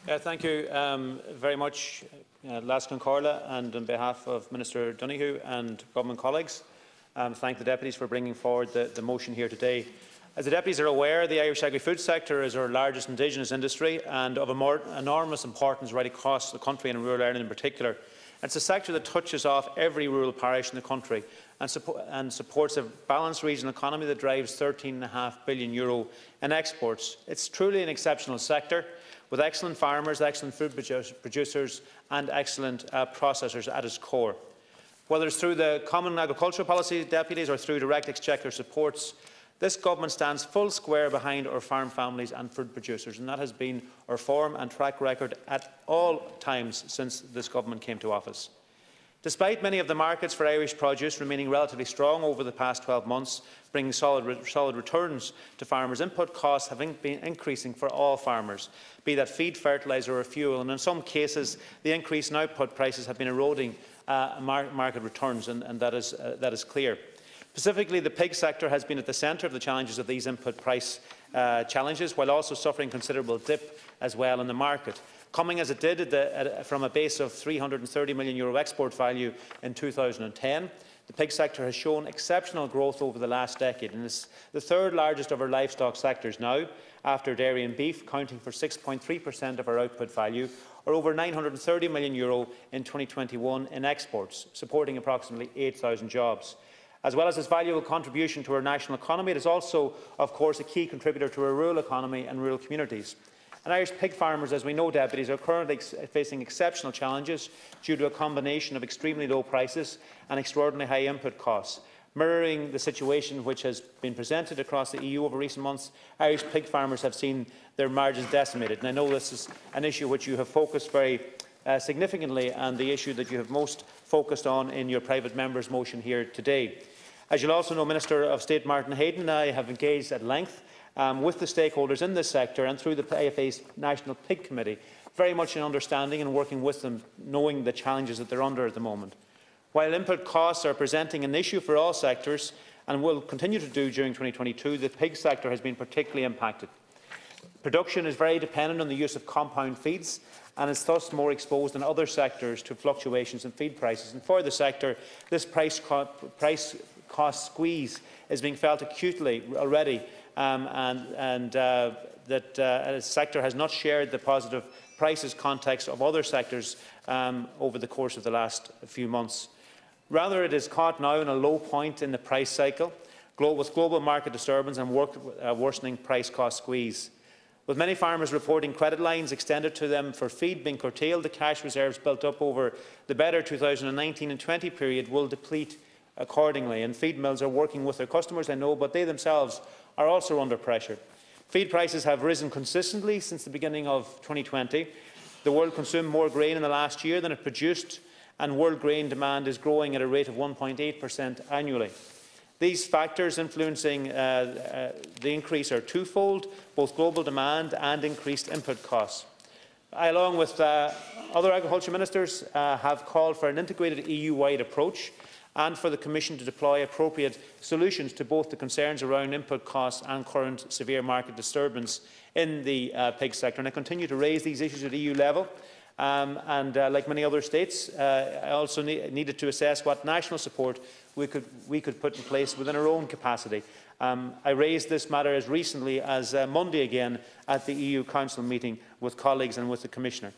Thank you very much, Laskin Corla, and on behalf of Minister Donoghue and government colleagues, thank the deputies for bringing forward the motion here today. As the deputies are aware, the Irish agri-food sector is our largest indigenous industry and of enormous importance right across the country and in rural Ireland in particular. It's a sector that touches off every rural parish in the country and supports a balanced regional economy that drives €13.5 billion in exports. It's truly an exceptional sector with excellent farmers, excellent food producers and excellent processors at its core. Whether it's through the Common Agricultural Policy, deputies, or through direct exchequer supports, this government stands full square behind our farm families and food producers, and that has been our form and track record at all times since this government came to office. Despite many of the markets for Irish produce remaining relatively strong over the past 12 months, bringing solid returns to farmers, input costs have been increasing for all farmers, be that feed, fertiliser or fuel, and in some cases the increase in output prices have been eroding market returns, and that is clear. Specifically, the pig sector has been at the centre of the challenges of these input price challenges, while also suffering considerable dip as well in the market. Coming as it did from a base of €330 million export value in 2010, the pig sector has shown exceptional growth over the last decade and is the third largest of our livestock sectors now, after dairy and beef, accounting for 6.3% of our output value, or over €930 million in 2021 in exports, supporting approximately 8,000 jobs. As well as its valuable contribution to our national economy, it is also, of course, a key contributor to our rural economy and rural communities. And Irish pig farmers, as we know, deputies, are currently facing exceptional challenges due to a combination of extremely low prices and extraordinarily high input costs. Mirroring the situation which has been presented across the EU over recent months, Irish pig farmers have seen their margins decimated. And I know this is an issue which you have focused very significantly, and the issue that you have most focused on in your private member's motion here today. As you will also know, Minister of State Martin Hayden and I have engaged at length with the stakeholders in this sector and through the IFA's National Pig Committee, very much in understanding and working with them, knowing the challenges that they are under at the moment. While input costs are presenting an issue for all sectors and will continue to do during 2022, the pig sector has been particularly impacted. Production is very dependent on the use of compound feeds and is thus more exposed than other sectors to fluctuations in feed prices. And for the sector, this price cost squeeze is being felt acutely already, the sector has not shared the positive prices context of other sectors over the course of the last few months. Rather, it is caught now in a low point in the price cycle, with global market disturbance and worsening price cost squeeze. With many farmers reporting credit lines extended to them for feed being curtailed, the cash reserves built up over the better 2019 and 20 period will deplete accordingly, and feed mills are working with their customers, I know, but they themselves are also under pressure. Feed prices have risen consistently since the beginning of 2020. The world consumed more grain in the last year than it produced, and world grain demand is growing at a rate of 1.8% annually. These factors influencing the increase are twofold: both global demand and increased input costs. I, along with other agriculture ministers, have called for an integrated EU-wide approach and for the Commission to deploy appropriate solutions to both the concerns around input costs and current severe market disturbance in the pig sector. And I continue to raise these issues at EU level. Like many other states, I also needed to assess what national support we could put in place within our own capacity. I raised this matter as recently as Monday again at the EU Council meeting with colleagues and with the Commissioner.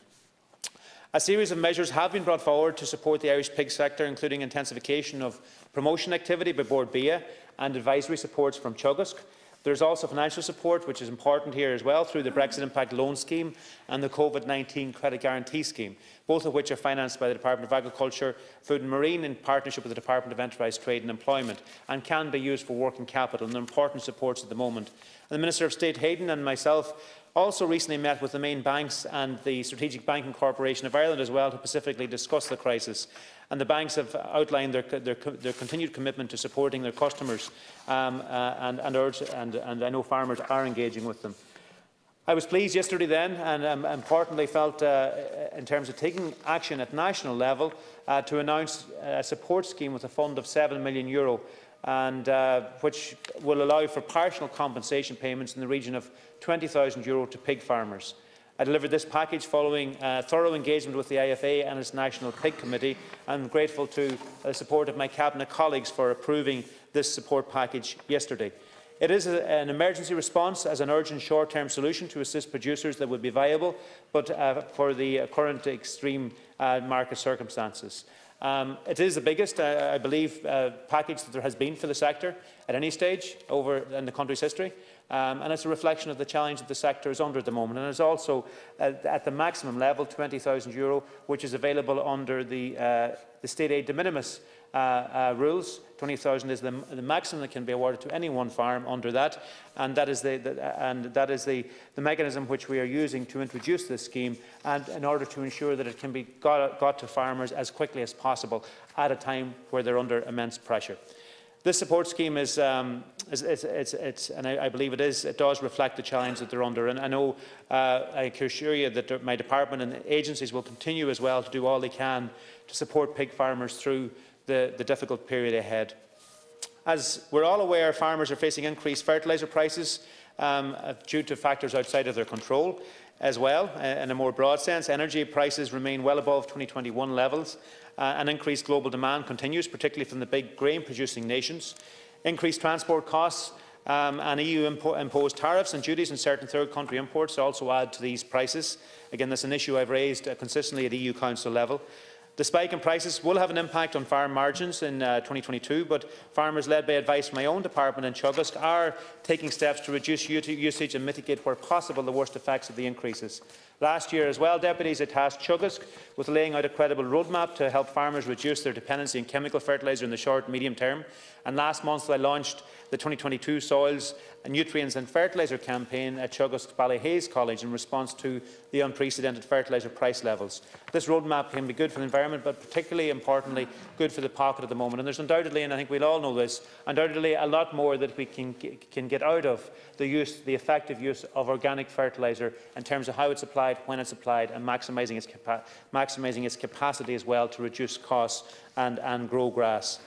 A series of measures have been brought forward to support the Irish pig sector, including intensification of promotion activity by Bord Bia and advisory supports from Teagasc. There is also financial support, which is important here as well, through the Brexit Impact Loan Scheme and the COVID-19 Credit Guarantee Scheme, both of which are financed by the Department of Agriculture, Food and Marine in partnership with the Department of Enterprise, Trade and Employment, and can be used for working capital and important supports at the moment. And the Minister of State Hayden and myself also recently met with the main banks and the Strategic Banking Corporation of Ireland as well to specifically discuss the crisis. And the banks have outlined their continued commitment to supporting their customers, and I know farmers are engaging with them. I was pleased yesterday then, and importantly felt in terms of taking action at national level to announce a support scheme with a fund of €7 million, and which will allow for partial compensation payments in the region of €20,000 to pig farmers. I delivered this package following thorough engagement with the IFA and its National Pig Committee. I'm grateful to the support of my Cabinet colleagues for approving this support package yesterday. It is an emergency response as an urgent short-term solution to assist producers that would be viable, but for the current extreme market circumstances. It is the biggest, I believe, package that there has been for the sector at any stage in the country's history, and it's a reflection of the challenge that the sector is under at the moment. And it's also at the maximum level, €20,000, which is available under the state aid de minimis rules. 20,000 is the maximum that can be awarded to any one farm under that, and that is the mechanism which we are using to introduce this scheme, and in order to ensure that it can be got to farmers as quickly as possible at a time where they're under immense pressure. This support scheme is, and I believe it does reflect the challenge that they're under. And I know, I can assure you that my department and agencies will continue as well to do all they can to support pig farmers through the difficult period ahead. As we're all aware, farmers are facing increased fertiliser prices due to factors outside of their control as well. In a more broad sense, energy prices remain well above 2021 levels. And increased global demand continues, particularly from the big grain-producing nations. Increased transport costs and EU-imposed tariffs and duties on certain third-country imports also add to these prices. Again, that's an issue I've raised consistently at EU Council level. The spike in prices will have an impact on farm margins in 2022, but farmers, led by advice from my own department in Chugusk, are taking steps to reduce usage and mitigate, where possible, the worst effects of the increases. Last year as well, deputies, I tasked Chugusk with laying out a credible roadmap to help farmers reduce their dependency on chemical fertiliser in the short and medium term. And last month I launched the 2022 Soils, Nutrients and Fertiliser campaign at Chugusk Ballyhaise College in response to the unprecedented fertiliser price levels. This roadmap can be good for the environment, but particularly importantly good for the pocket at the moment. And there's undoubtedly, and I think we'll all know this, undoubtedly a lot more that we can get out of the effective use of organic fertiliser in terms of how it's applied, when it's applied, and maximising its capacity as well to reduce costs and grow grass.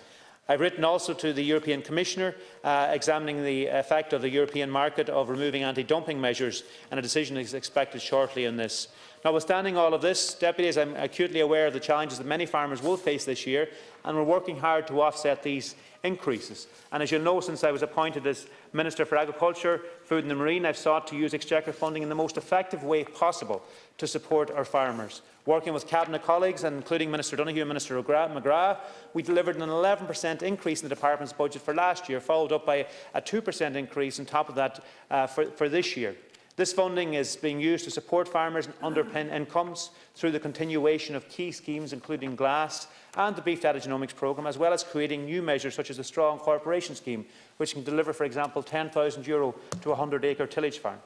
I've written also to the European Commissioner examining the effect of the European market of removing anti-dumping measures, and a decision is expected shortly on this. Notwithstanding all of this, deputies, I'm acutely aware of the challenges that many farmers will face this year, and we're working hard to offset these increases. And as you'll know, since I was appointed as Minister for Agriculture, Food and the Marine, I've sought to use Exchequer funding in the most effective way possible to support our farmers. Working with Cabinet colleagues, and including Minister Donoghue and Minister McGrath, we delivered an 11% increase in the department's budget for last year, followed up by a 2% increase on top of that for this year. This funding is being used to support farmers and underpin incomes through the continuation of key schemes, including GLASS and the Beef Data Genomics Programme, as well as creating new measures such as the Strong Corporation Scheme, which can deliver, for example, €10,000 to a 100-acre tillage farm.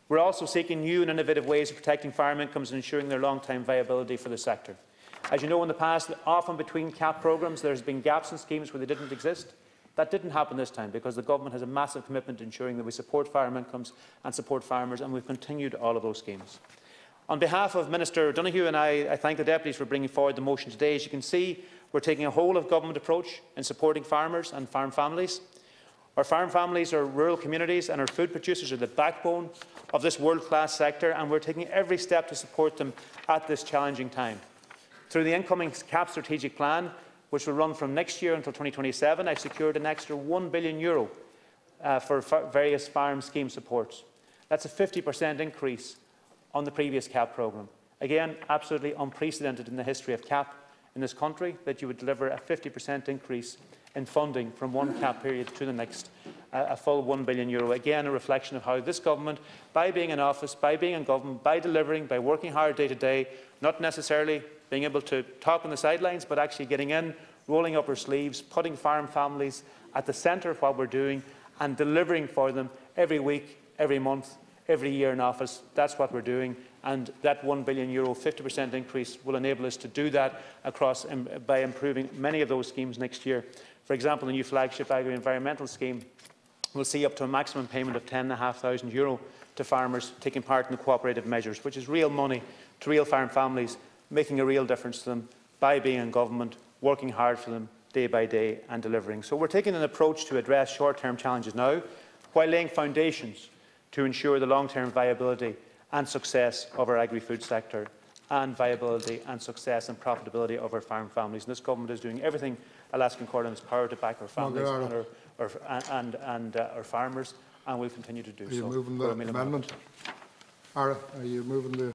We're also seeking new and innovative ways of protecting farm incomes and ensuring their long-term viability for the sector. As you know, in the past, often between CAP programmes, there has been gaps in schemes where they didn't exist. That didn't happen this time because the government has a massive commitment to ensuring that we support farm incomes and support farmers, and we've continued all of those schemes. On behalf of Minister Donoghue and I thank the deputies for bringing forward the motion today. As you can see, we're taking a whole-of-government approach in supporting farmers and farm families. Our farm families are rural communities, and our food producers are the backbone of this world-class sector, and we're taking every step to support them at this challenging time. Through the incoming CAP strategic plan, which will run from next year until 2027, I've secured an extra €1 billion for various farm scheme supports. That's a 50% increase on the previous CAP programme. Again, absolutely unprecedented in the history of CAP in this country, that you would deliver a 50% increase in funding from one CAP period to the next, a full €1 billion. Again, a reflection of how this government, by being in office, by being in government, by delivering, by working hard day to day, not necessarily being able to talk on the sidelines, but actually getting in, rolling up our sleeves, putting farm families at the centre of what we're doing, and delivering for them every week, every month, every year in office. That's what we're doing, and that €1 billion 50% increase will enable us to do that by improving many of those schemes next year. For example, the new flagship agri-environmental scheme will see up to a maximum payment of €10,500 to farmers taking part in the cooperative measures, which is real money to real farm families, making a real difference to them by being in government, working hard for them day by day and delivering. So we're taking an approach to address short-term challenges now, while laying foundations to ensure the long-term viability and success of our agri-food sector, and viability and success and profitability of our farm families. And this government is doing everything Alaska Corn in its power to back our families and our farmers, and will continue to do so. Are you moving the amendment? Ara, are you moving the